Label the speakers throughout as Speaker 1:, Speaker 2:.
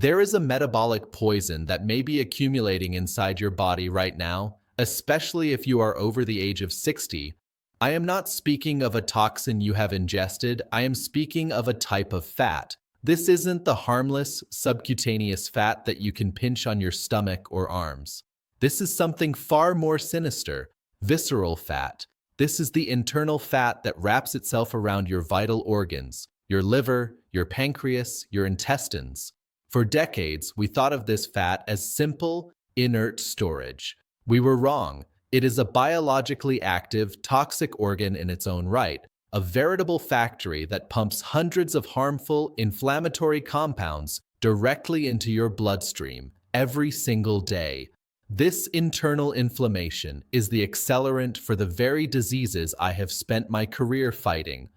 Speaker 1: There is a metabolic poison that may be accumulating inside your body right now, especially if you are over the age of 60. I am not speaking of a toxin you have ingested, I am speaking of a type of fat. This isn't the harmless, subcutaneous fat that you can pinch on your stomach or arms. This is something far more sinister, visceral fat. This is the internal fat that wraps itself around your vital organs, your liver, your pancreas, your intestines. For decades, we thought of this fat as simple, inert storage. We were wrong. It is a biologically active, toxic organ in its own right, a veritable factory that pumps hundreds of harmful, inflammatory compounds directly into your bloodstream every single day. This internal inflammation is the accelerant for the very diseases I have spent my career fighting: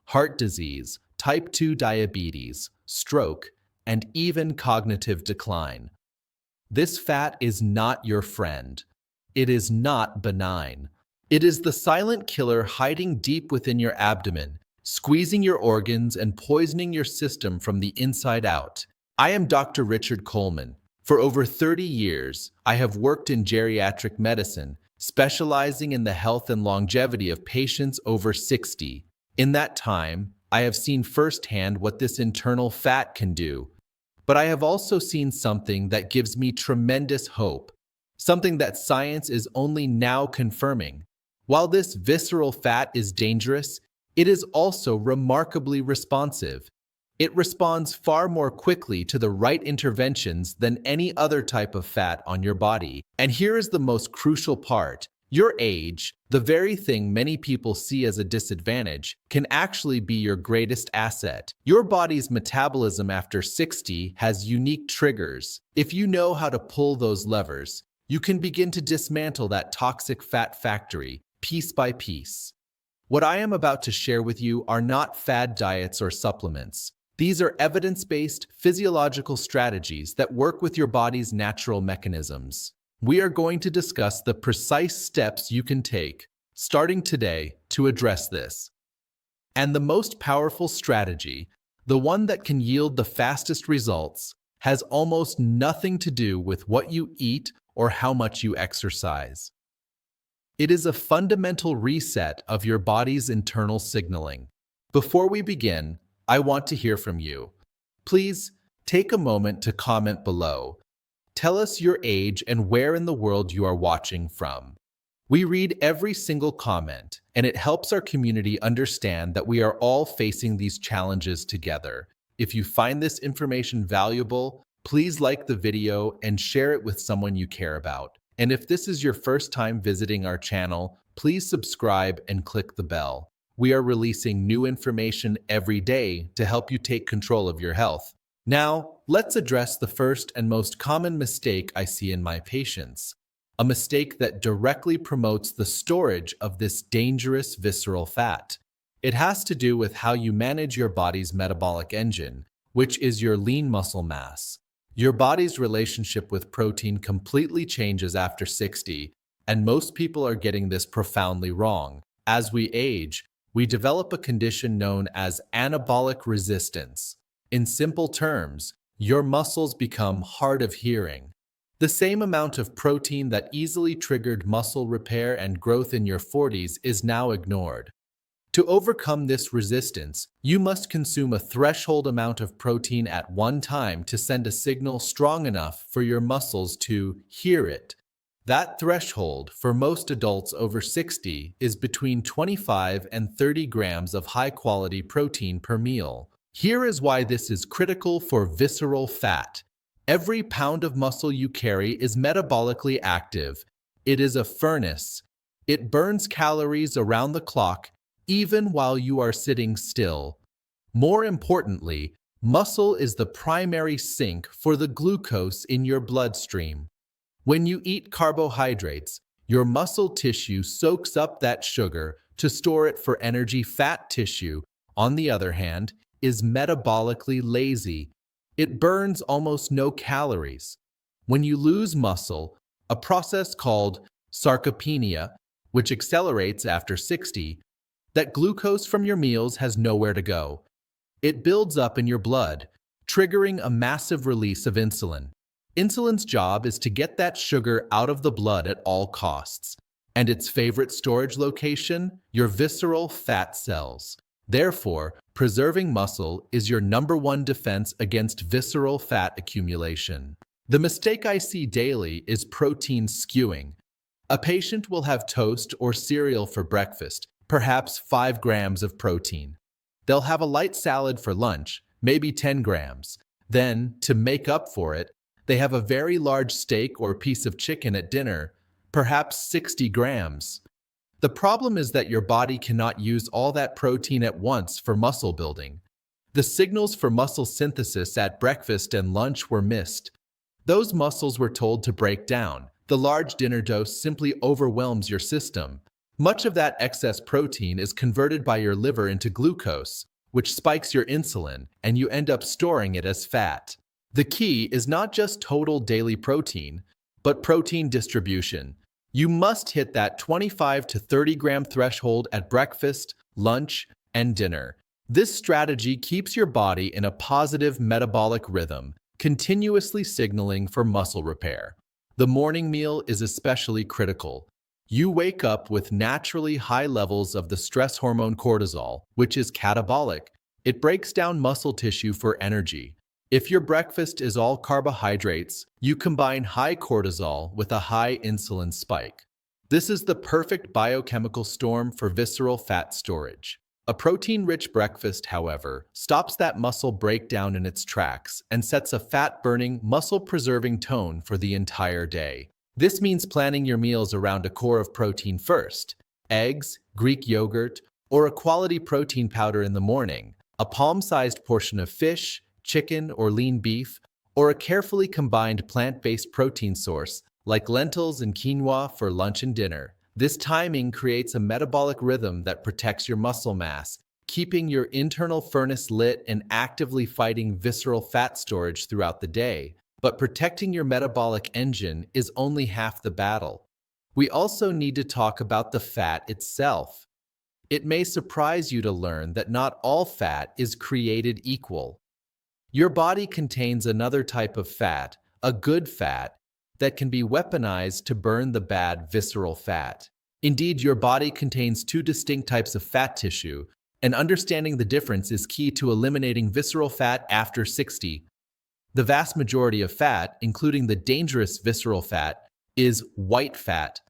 Speaker 1: heart disease, type 2 diabetes, stroke, and even cognitive decline. This fat is not your friend. It is not benign. It is the silent killer hiding deep within your abdomen, squeezing your organs and poisoning your system from the inside out. I am Dr. Richard Coleman. For over 30 years, I have worked in geriatric medicine, specializing in the health and longevity of patients over 60. In that time, I have seen firsthand what this internal fat can do. But I have also seen something that gives me tremendous hope, something that science is only now confirming. While this visceral fat is dangerous, it is also remarkably responsive. It responds far more quickly to the right interventions than any other type of fat on your body. And here is the most crucial part. Your age, the very thing many people see as a disadvantage, can actually be your greatest asset. Your body's metabolism after 60 has unique triggers. If you know how to pull those levers, you can begin to dismantle that toxic fat factory, piece by piece. What I am about to share with you are not fad diets or supplements. These are evidence-based physiological strategies that work with your body's natural mechanisms. We are going to discuss the precise steps you can take, starting today, to address this. And the most powerful strategy, the one that can yield the fastest results, has almost nothing to do with what you eat or how much you exercise. It is a fundamental reset of your body's internal signaling. Before we begin, I want to hear from you. Please take a moment to comment below. Tell us your age and where in the world you are watching from. We read every single comment, and it helps our community understand that we are all facing these challenges together. If you find this information valuable, please like the video and share it with someone you care about. And if this is your first time visiting our channel, please subscribe and click the bell. We are releasing new information every day to help you take control of your health. Now, let's address the first and most common mistake I see in my patients. A mistake that directly promotes the storage of this dangerous visceral fat. It has to do with how you manage your body's metabolic engine, which is your lean muscle mass. Your body's relationship with protein completely changes after 60, and most people are getting this profoundly wrong. As we age, we develop a condition known as anabolic resistance. In simple terms, your muscles become hard of hearing. The same amount of protein that easily triggered muscle repair and growth in your 40s is now ignored. To overcome this resistance, you must consume a threshold amount of protein at one time to send a signal strong enough for your muscles to hear it. That threshold, for most adults over 60, is between 25 and 30 grams of high-quality protein per meal. Here is why this is critical for visceral fat. Every pound of muscle you carry is metabolically active. It is a furnace. It burns calories around the clock, even while you are sitting still. More importantly, muscle is the primary sink for the glucose in your bloodstream. When you eat carbohydrates, your muscle tissue soaks up that sugar to store it for energy. Fat tissue, on the other hand, is metabolically lazy. It burns almost no calories. When you lose muscle, a process called sarcopenia, which accelerates after 60, that glucose from your meals has nowhere to go. It builds up in your blood. triggering a massive release of insulin. Insulin's job is to get that sugar out of the blood at all costs, and its favorite storage location, your visceral fat cells. Therefore, preserving muscle is your #1 defense against visceral fat accumulation. The mistake I see daily is protein skewing. A patient will have toast or cereal for breakfast, perhaps 5 grams of protein. They'll have a light salad for lunch, maybe 10 grams. Then, to make up for it, they have a very large steak or piece of chicken at dinner, perhaps 60 grams. The problem is that your body cannot use all that protein at once for muscle building. The signals for muscle synthesis at breakfast and lunch were missed. Those muscles were told to break down. The large dinner dose simply overwhelms your system. Much of that excess protein is converted by your liver into glucose, which spikes your insulin, and you end up storing it as fat. The key is not just total daily protein, but protein distribution. You must hit that 25 to 30 gram threshold at breakfast, lunch, and dinner. This strategy keeps your body in a positive metabolic rhythm, continuously signaling for muscle repair. The morning meal is especially critical. You wake up with naturally high levels of the stress hormone cortisol, which is catabolic. It breaks down muscle tissue for energy. If your breakfast is all carbohydrates, you combine high cortisol with a high insulin spike. This is the perfect biochemical storm for visceral fat storage. A protein-rich breakfast, however, stops that muscle breakdown in its tracks and sets a fat-burning, muscle-preserving tone for the entire day. This means planning your meals around a core of protein first: eggs, Greek yogurt, or a quality protein powder in the morning, a palm-sized portion of fish, chicken or lean beef, or a carefully combined plant-based protein source like lentils and quinoa for lunch and dinner. This timing creates a metabolic rhythm that protects your muscle mass, keeping your internal furnace lit and actively fighting visceral fat storage throughout the day. But protecting your metabolic engine is only half the battle. We also need to talk about the fat itself. It may surprise you to learn that not all fat is created equal. Your body contains another type of fat, a good fat, that can be weaponized to burn the bad visceral fat. Indeed, your body contains 2 distinct types of fat tissue, and understanding the difference is key to eliminating visceral fat after 60. The vast majority of fat, including the dangerous visceral fat, is white fat.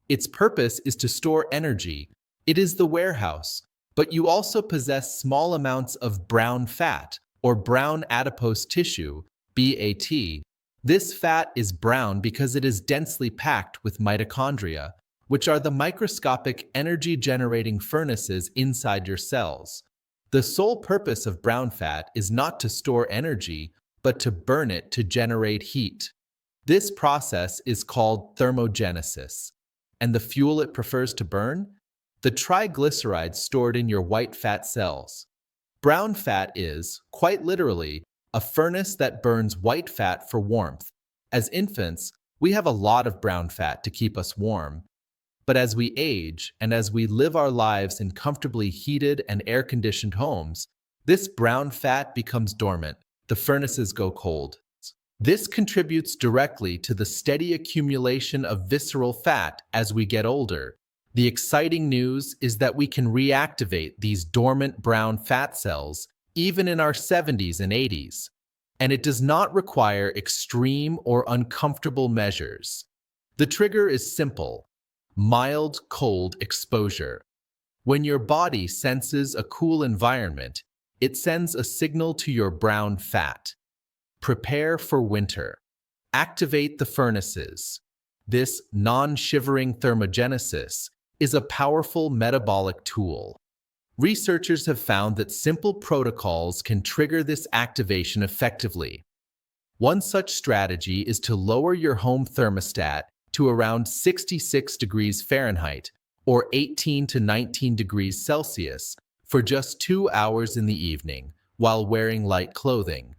Speaker 1: Its purpose is to store energy. It is the warehouse. But you also possess small amounts of brown fat, or brown adipose tissue, BAT. This fat is brown because it is densely packed with mitochondria, which are the microscopic energy-generating furnaces inside your cells. The sole purpose of brown fat is not to store energy, but to burn it to generate heat. This process is called thermogenesis. And the fuel it prefers to burn? The triglycerides stored in your white fat cells. Brown fat is, quite literally, a furnace that burns white fat for warmth. As infants, we have a lot of brown fat to keep us warm. But as we age and as we live our lives in comfortably heated and air-conditioned homes, this brown fat becomes dormant. The furnaces go cold. This contributes directly to the steady accumulation of visceral fat as we get older. The exciting news is that we can reactivate these dormant brown fat cells even in our 70s and 80s. And it does not require extreme or uncomfortable measures. The trigger is simple: mild cold exposure. When your body senses a cool environment, it sends a signal to your brown fat. Prepare for winter. Activate the furnaces. This non-shivering thermogenesis is a powerful metabolic tool. Researchers have found that simple protocols can trigger this activation effectively. One such strategy is to lower your home thermostat to around 66 degrees Fahrenheit or 18 to 19 degrees Celsius for just 2 hours in the evening while wearing light clothing.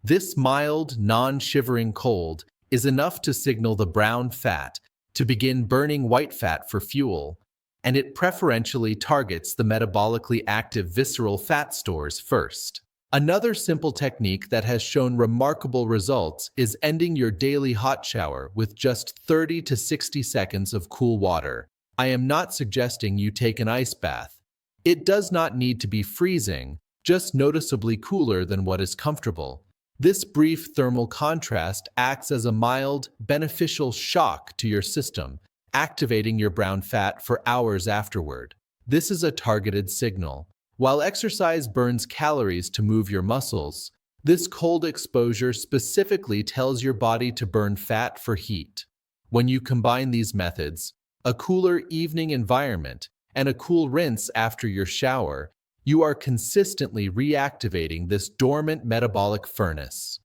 Speaker 1: This mild, non-shivering cold is enough to signal the brown fat to begin burning white fat for fuel, and it preferentially targets the metabolically active visceral fat stores first. Another simple technique that has shown remarkable results is ending your daily hot shower with just 30 to 60 seconds of cool water. I am not suggesting you take an ice bath. It does not need to be freezing, just noticeably cooler than what is comfortable. This brief thermal contrast acts as a mild, beneficial shock to your system, activating your brown fat for hours afterward. This is a targeted signal. While exercise burns calories to move your muscles, this cold exposure specifically tells your body to burn fat for heat. When you combine these methods, a cooler evening environment, and a cool rinse after your shower, you are consistently reactivating this dormant metabolic furnace.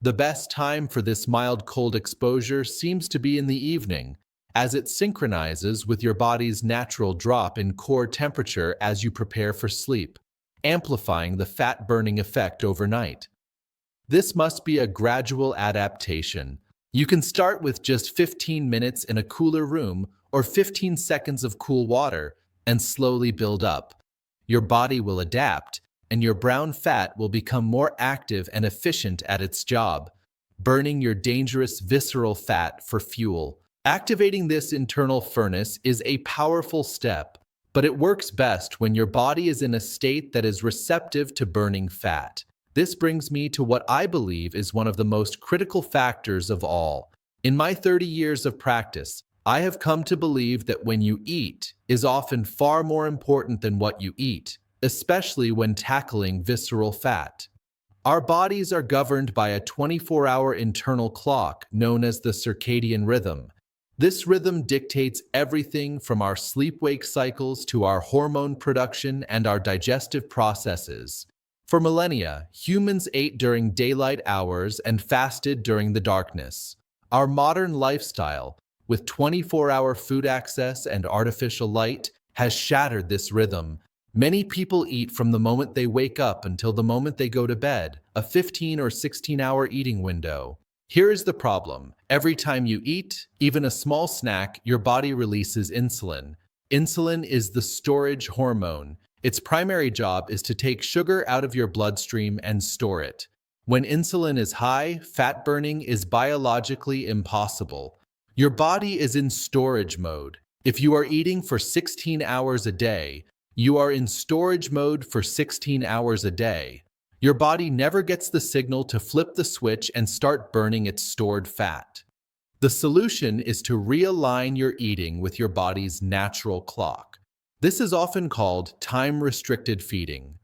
Speaker 1: The best time for this mild cold exposure seems to be in the evening, as it synchronizes with your body's natural drop in core temperature as you prepare for sleep, amplifying the fat-burning effect overnight. This must be a gradual adaptation. You can start with just 15 minutes in a cooler room or 15 seconds of cool water and slowly build up. Your body will adapt, and your brown fat will become more active and efficient at its job, burning your dangerous visceral fat for fuel. Activating this internal furnace is a powerful step, but it works best when your body is in a state that is receptive to burning fat. This brings me to what I believe is one of the most critical factors of all. In my 30 years of practice, I have come to believe that when you eat is often far more important than what you eat, especially when tackling visceral fat. Our bodies are governed by a 24-hour internal clock known as the circadian rhythm. This rhythm dictates everything from our sleep-wake cycles to our hormone production and our digestive processes. For millennia, humans ate during daylight hours and fasted during the darkness. Our modern lifestyle, with 24-hour food access and artificial light, has shattered this rhythm. Many people eat from the moment they wake up until the moment they go to bed, a 15 or 16-hour eating window. Here is the problem. Every time you eat, even a small snack, your body releases insulin. Insulin is the storage hormone. Its primary job is to take sugar out of your bloodstream and store it. When insulin is high, fat burning is biologically impossible. Your body is in storage mode. If you are eating for 16 hours a day, you are in storage mode for 16 hours a day. Your body never gets the signal to flip the switch and start burning its stored fat. The solution is to realign your eating with your body's natural clock. This is often called time-restricted feeding.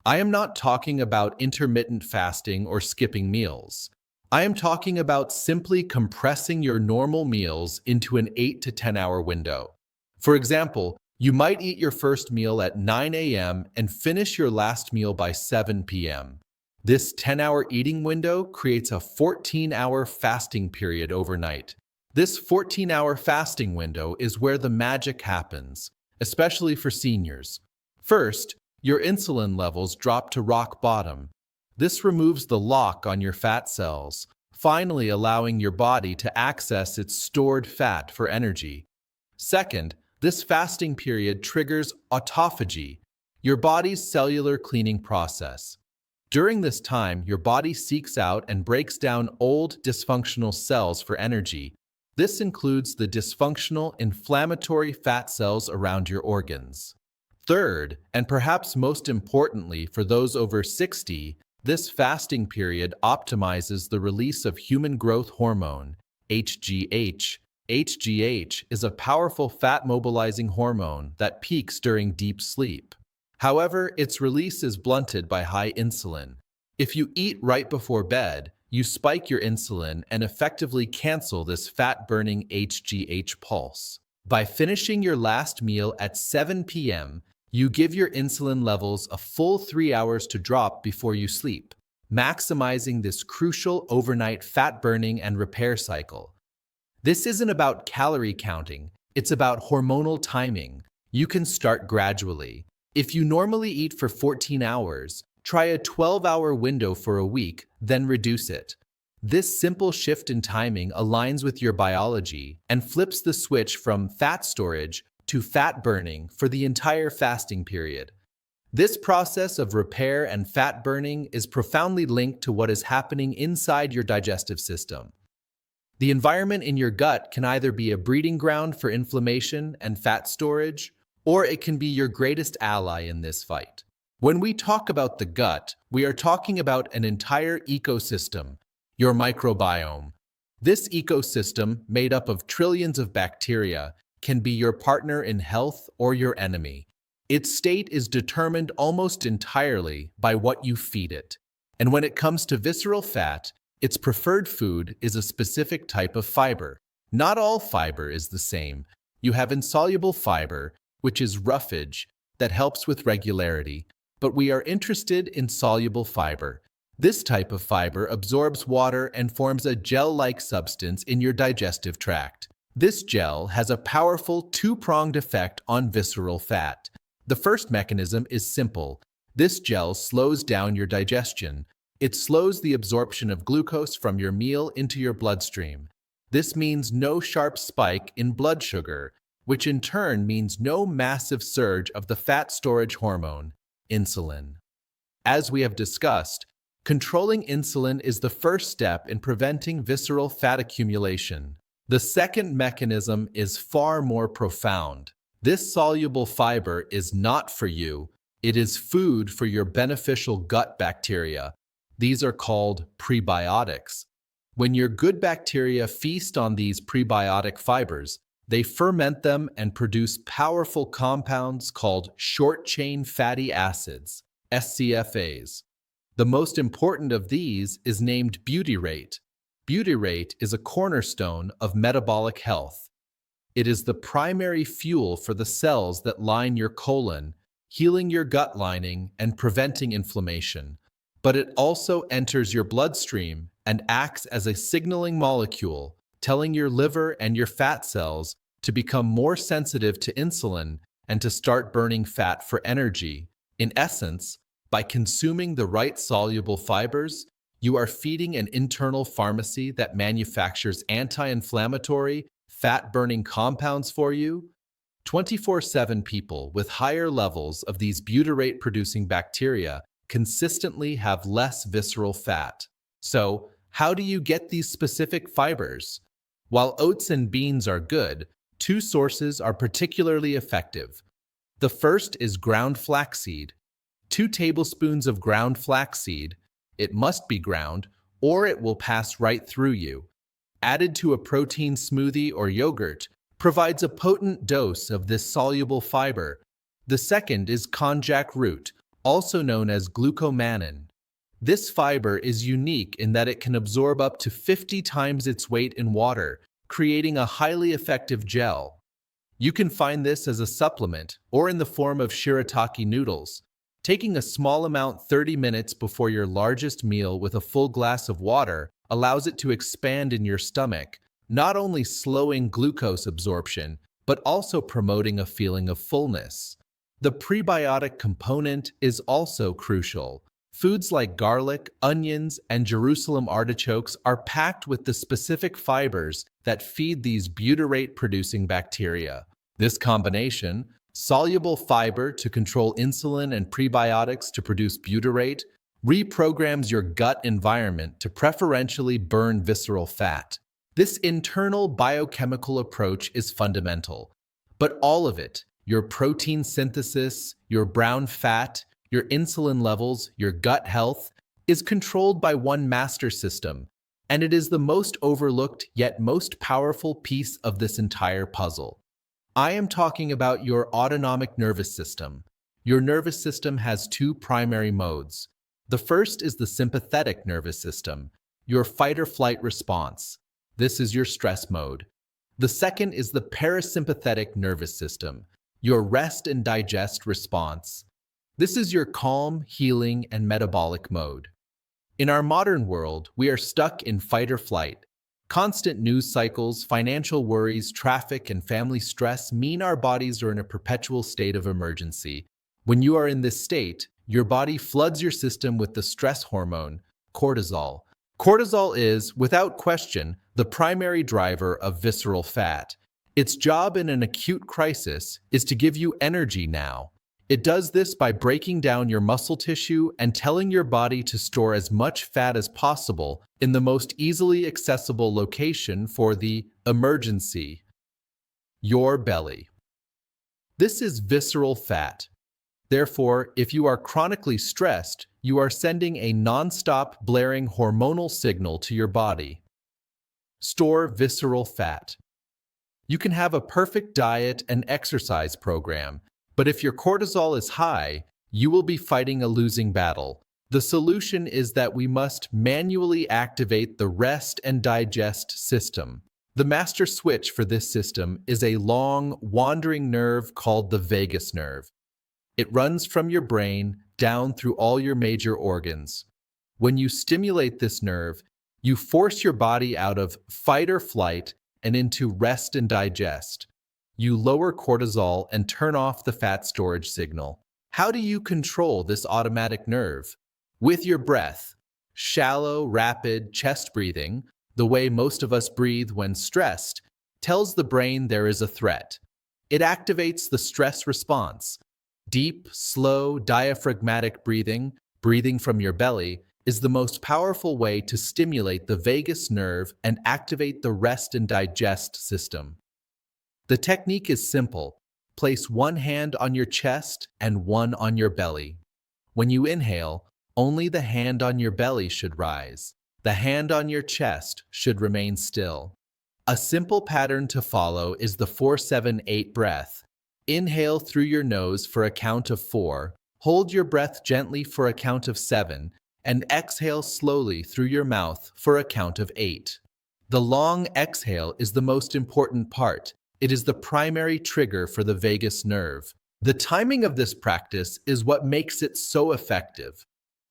Speaker 1: I am not talking about intermittent fasting or skipping meals. I am talking about simply compressing your normal meals into an 8 to 10 hour window. For example, you might eat your first meal at 9 a.m. and finish your last meal by 7 p.m. This 10-hour eating window creates a 14-hour fasting period overnight. This 14-hour fasting window is where the magic happens, especially for seniors. First, your insulin levels drop to rock bottom. This removes the lock on your fat cells, finally allowing your body to access its stored fat for energy. Second, this fasting period triggers autophagy, your body's cellular cleaning process. During this time, your body seeks out and breaks down old, dysfunctional cells for energy. This includes the dysfunctional, inflammatory fat cells around your organs. Third, and perhaps most importantly for those over 60, this fasting period optimizes the release of human growth hormone, HGH. HGH is a powerful fat-mobilizing hormone that peaks during deep sleep. However, its release is blunted by high insulin. If you eat right before bed, you spike your insulin and effectively cancel this fat-burning HGH pulse. By finishing your last meal at 7 p.m., you give your insulin levels a full 3 hours to drop before you sleep, maximizing this crucial overnight fat-burning and repair cycle. This isn't about calorie counting, it's about hormonal timing. You can start gradually. If you normally eat for 14 hours, try a 12-hour window for a week, then reduce it. This simple shift in timing aligns with your biology and flips the switch from fat storage to fat burning for the entire fasting period. This process of repair and fat burning is profoundly linked to what is happening inside your digestive system. The environment in your gut can either be a breeding ground for inflammation and fat storage, or it can be your greatest ally in this fight. When we talk about the gut, we are talking about an entire ecosystem, your microbiome. This ecosystem, made up of trillions of bacteria, can be your partner in health or your enemy. Its state is determined almost entirely by what you feed it. And when it comes to visceral fat, its preferred food is a specific type of fiber. Not all fiber is the same. You have insoluble fiber, which is roughage, that helps with regularity, but we are interested in soluble fiber. This type of fiber absorbs water and forms a gel-like substance in your digestive tract. This gel has a powerful two-pronged effect on visceral fat. The first mechanism is simple. This gel slows down your digestion. It slows the absorption of glucose from your meal into your bloodstream. This means no sharp spike in blood sugar, which in turn means no massive surge of the fat storage hormone, insulin. As we have discussed, controlling insulin is the first step in preventing visceral fat accumulation. The second mechanism is far more profound. This soluble fiber is not for you. It is food for your beneficial gut bacteria. These are called prebiotics. When your good bacteria feast on these prebiotic fibers, they ferment them and produce powerful compounds called short-chain fatty acids, SCFAs. The most important of these is named butyrate. Butyrate is a cornerstone of metabolic health. It is the primary fuel for the cells that line your colon, healing your gut lining and preventing inflammation. But it also enters your bloodstream and acts as a signaling molecule, telling your liver and your fat cells to become more sensitive to insulin and to start burning fat for energy. In essence, by consuming the right soluble fibers, you are feeding an internal pharmacy that manufactures anti-inflammatory, fat-burning compounds for you. 24/7 people with higher levels of these butyrate-producing bacteria consistently have less visceral fat. So, how do you get these specific fibers? While oats and beans are good, two sources are particularly effective. The first is ground flaxseed. 2 tablespoons of ground flaxseed, it must be ground, or it will pass right through you, added to a protein smoothie or yogurt, provides a potent dose of this soluble fiber. The second is konjac root, also known as glucomannan. This fiber is unique in that it can absorb up to 50 times its weight in water, creating a highly effective gel. You can find this as a supplement or in the form of shirataki noodles. Taking a small amount 30 minutes before your largest meal with a full glass of water allows it to expand in your stomach, not only slowing glucose absorption, but also promoting a feeling of fullness. The prebiotic component is also crucial. Foods like garlic, onions, and Jerusalem artichokes are packed with the specific fibers that feed these butyrate-producing bacteria. This combination, soluble fiber to control insulin and prebiotics to produce butyrate, reprograms your gut environment to preferentially burn visceral fat. This internal biochemical approach is fundamental. But all of it, your protein synthesis, your brown fat, your insulin levels, your gut health, is controlled by one master system, and it is the most overlooked yet most powerful piece of this entire puzzle. I am talking about your autonomic nervous system. Your nervous system has 2 primary modes. The first is the sympathetic nervous system, your fight-or-flight response. This is your stress mode. The second is the parasympathetic nervous system, your rest and digest response. This is your calm, healing, and metabolic mode. In our modern world, we are stuck in fight or flight. Constant news cycles, financial worries, traffic, and family stress mean our bodies are in a perpetual state of emergency. When you are in this state, your body floods your system with the stress hormone, cortisol. Cortisol is, without question, the primary driver of visceral fat. Its job in an acute crisis is to give you energy now. It does this by breaking down your muscle tissue and telling your body to store as much fat as possible in the most easily accessible location for the emergency, your belly. This is visceral fat. Therefore, if you are chronically stressed, you are sending a non-stop blaring hormonal signal to your body. Store visceral fat. You can have a perfect diet and exercise program, but if your cortisol is high, you will be fighting a losing battle. The solution is that we must manually activate the rest and digest system. The master switch for this system is a long, wandering nerve called the vagus nerve. It runs from your brain down through all your major organs. When you stimulate this nerve, you force your body out of fight or flight and into rest and digest. You lower cortisol and turn off the fat storage signal. How do you control this automatic nerve? With your breath. Shallow, rapid chest breathing, the way most of us breathe when stressed, tells the brain there is a threat. It activates the stress response. Deep, slow, diaphragmatic breathing, breathing from your belly, is the most powerful way to stimulate the vagus nerve and activate the rest and digest system. The technique is simple. Place one hand on your chest and one on your belly. When you inhale, only the hand on your belly should rise. The hand on your chest should remain still. A simple pattern to follow is the 4-7-8 breath. Inhale through your nose for a count of 4, hold your breath gently for a count of 7, and exhale slowly through your mouth for a count of 8. The long exhale is the most important part. It is the primary trigger for the vagus nerve. The timing of this practice is what makes it so effective.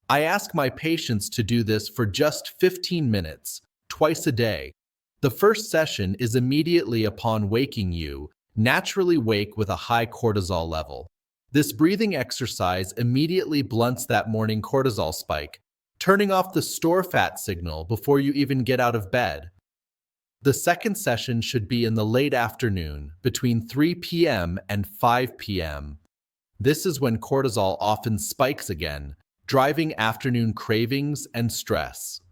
Speaker 1: I ask my patients to do this for just 15 minutes, twice a day. The first session is immediately upon waking you, naturally wake with a high cortisol level. This breathing exercise immediately blunts that morning cortisol spike, turning off the store fat signal before you even get out of bed. The second session should be in the late afternoon, between 3 p.m. and 5 p.m. This is when cortisol often spikes again, driving afternoon cravings and stress.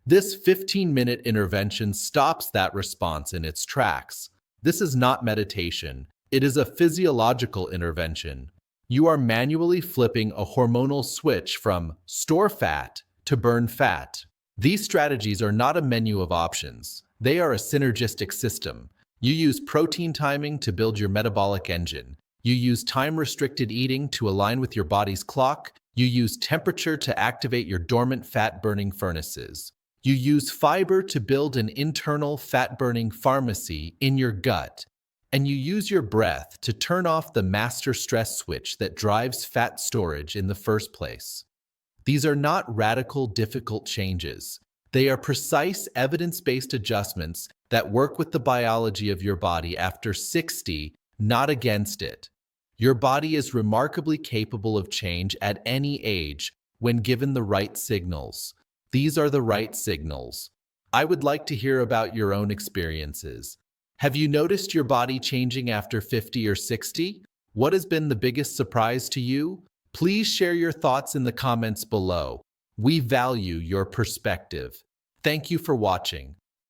Speaker 1: This 15-minute intervention stops that response in its tracks. This is not meditation. It is a physiological intervention. You are manually flipping a hormonal switch from store fat to burn fat. These strategies are not a menu of options. They are a synergistic system. You use protein timing to build your metabolic engine. You use time-restricted eating to align with your body's clock. You use temperature to activate your dormant fat-burning furnaces. You use fiber to build an internal fat-burning pharmacy in your gut. And you use your breath to turn off the master stress switch that drives fat storage in the first place. These are not radical, difficult changes. They are precise, evidence-based adjustments that work with the biology of your body after 60, not against it. Your body is remarkably capable of change at any age when given the right signals. These are the right signals. I would like to hear about your own experiences. Have you noticed your body changing after 50 or 60? What has been the biggest surprise to you? Please share your thoughts in the comments below. We value your perspective. Thank you for watching.